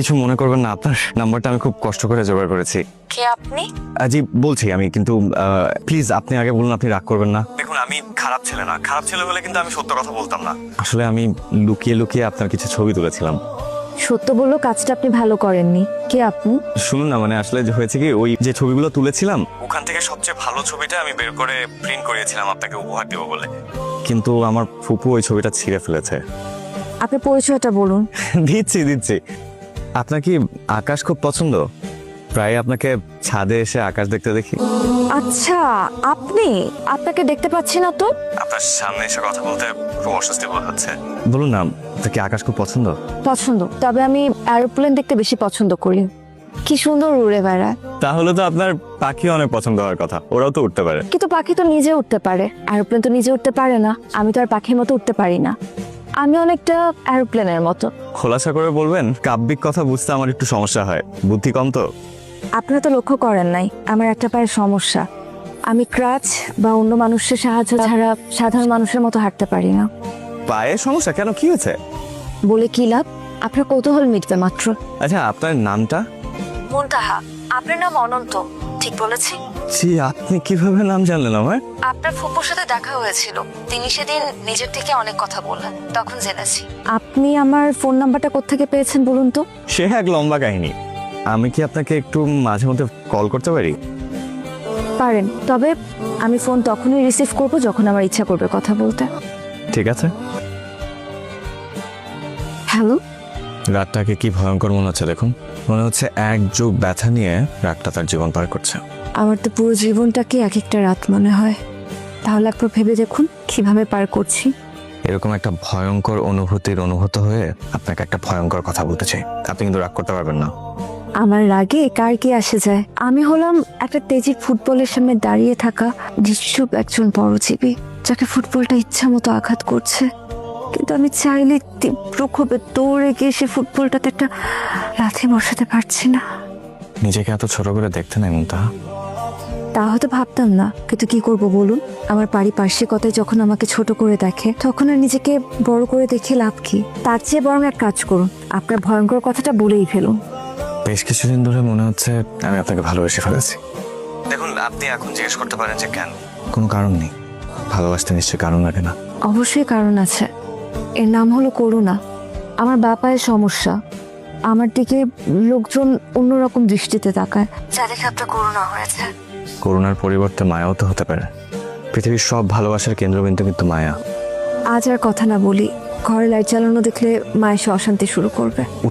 কিছু মনে করবেন না, আপনার নাম্বারটা আমি খুব কষ্ট করে জোগাড় করেছি। কে আপনি? জি বলছি আমি, কিন্তু প্লিজ আপনি আগে বলুন, আপনি রাগ করবেন না। দেখুন আমি খারাপ ছেলে না, খারাপ ছেলে হলে কিন্তু আমি সত্য কথা বলতাম না। আসলে আমি লুকিয়ে লুকিয়ে আপনার কিছু ছবি তুলেছিলাম। সত্য বললো কাজটা আপনি ভালো করেননি। কে আপনি? শুনুন না, মানে আসলে যে হয়েছে কি, ওই যে ছবিগুলো তুলেছিলাম ওখান থেকে সবচেয়ে ভালো ছবিটা আমি বের করে প্রিন্ট করিয়েছিলাম আপনাকে উপহার দেবো বলে, কিন্তু আমার ফুপু ওই ছবিটা ছিঁড়ে ফেলেছে। আপনার পরিচয়টা বলুন। দিচ্ছি। আপনার কি আকাশ খুব পছন্দ? প্রায় আপনাকে ছাদে এসে আকাশ দেখতে দেখি। আচ্ছা, আপনাকে দেখতে পাচ্ছি না তো। আপনার সামনে এসে কথা বলতে খুব অস্বস্তি বোধ হচ্ছে। বলুন না, আপনার কি আকাশ খুব পছন্দ? পছন্দ, তবে আমি এরোপ্লেন দেখতে বেশি পছন্দ করি। কি সুন্দর উড়ে বেড়ায়। তাহলে তো আপনার পাখি অনেক পছন্দ হওয়ার কথা, ওরাও তো উঠতে পারে। কিন্তু পাখি তো নিজে উঠতে পারে, এরোপ্লেন তো নিজে উঠতে পারে না। আমি তো আর পাখির মতো উঠতে পারি না, আমি অনেকটা এরোপ্লেনের মতো। খোলাসা করে বলবেন, কাব্যিক কথা বুঝতে আমার একটু সমস্যা হয়, বুদ্ধি কম তো। আপনারা তো লক্ষ্য করেন নাই, আমার একটা পায়ের সমস্যা। আমি ক্রাচ বা অন্য মানুষের সাহায্য ছাড়া সাধারণ মানুষের মতো হাঁটতে পারি না। পায়ে সমস্যা কেন, কি হয়েছে? বলে কি লাভ? আপনার কৌতূহল মিটবে মাত্র। আচ্ছা আপনার নামটা? মুনতাহা। আপনার নাম অনন্ত, ঠিক বলেছি? জি, আপনি কিভাবে নাম জানলেন আমার? আপনার ফুপুর সাথে দেখা হয়েছিল, তিনি সেদিন নিজের থেকে অনেক কথা বললেন, তখন জেনেছি। আপনি আমার ফোন নাম্বারটা কোত্থেকে পেয়েছেন বলুন তো? সে এক লম্বা কাহিনী। আমি কি আপনাকে একটু মাঝে মধ্যে কল করতে পারি? পারেন, তবে আমি ফোন তখনই রিসিভ করব যখন আমার ইচ্ছা করবে কথা বলতে। ঠিক আছে। হ্যালো। রাতটাকে কি ভয়ঙ্কর মনে হচ্ছে দেখুন, মনে হচ্ছে এক যুগ ব্যথা নিয়ে রাতটা তার জীবন পার করছে। আমার তো পুরো জীবনটাকে এক একটা রাত মনে হয়। তাহলে একবার ভেবে দেখুন কিভাবে পার করছি। এরকম একটা ভয়ঙ্কর অনুভূতির অনুভূত হয়ে আপনাকে একটা ভয়ঙ্কর কথা বলতে চাই, আপনি কিন্তু রাগ করতে পারবেন না। আমার রাগে কার কি আসে যায়? আমি হলাম একটা তেজি ফুটবলের সামনে দাঁড়িয়ে থাকা নিশ্চুপ একজন বড়জীবী, যাকে ফুটবলটা ইচ্ছা মতো আঘাত করছে। কিন্তু আমি চাইলে তীব্র ক্ষোভে দৌড়ে গিয়ে সে ফুটবলটাতে একটা লাথি বসাতে পারছি না। নিজেকে এত ছোট করে দেখতে নাই মুনতাহা। তা হয়তো ভাবতাম না, কিন্তু কি করব বলুন? আমার পারিপার্শ্বিকতায় যখন আমাকে ছোট করে দেখে, তখন আর নিজেকে বড় করে দেখে লাভ কি? তার চেয়ে বরং এক কাজ করুন, আপনার ভয়ঙ্কর কথাটা বলেই ফেলুন। বেশ কিছুদিন ধরে মনে হচ্ছে আমি আপনাকে ভালোবেসে ফেলেছি। দেখুন আপনি এখন জিজ্ঞেস করতে পারেন যে কেন, কোনো কারণ নেই। ভালোবাসতে নিশ্চয়ই কারণ লাগে না? অবশ্যই কারণ আছে, এর নাম হলো করুণা। আমার বাপায়ের সমস্যা, আমার দিকে লোকজন অন্যরকম দৃষ্টিতে তাকায়, যা দেখে আপনার করুণা হয়েছে। করুণার পরিবর্তে মায়াও তো হতে পারে। পৃথিবীর সব ভালোবাসার কেন্দ্রবিন্দু কিন্তু মায়া। আজ আর কথা না বলি, ঘরে লাইট জ্বালানো দেখলে মা এসে অশান্তি শুরু করবে।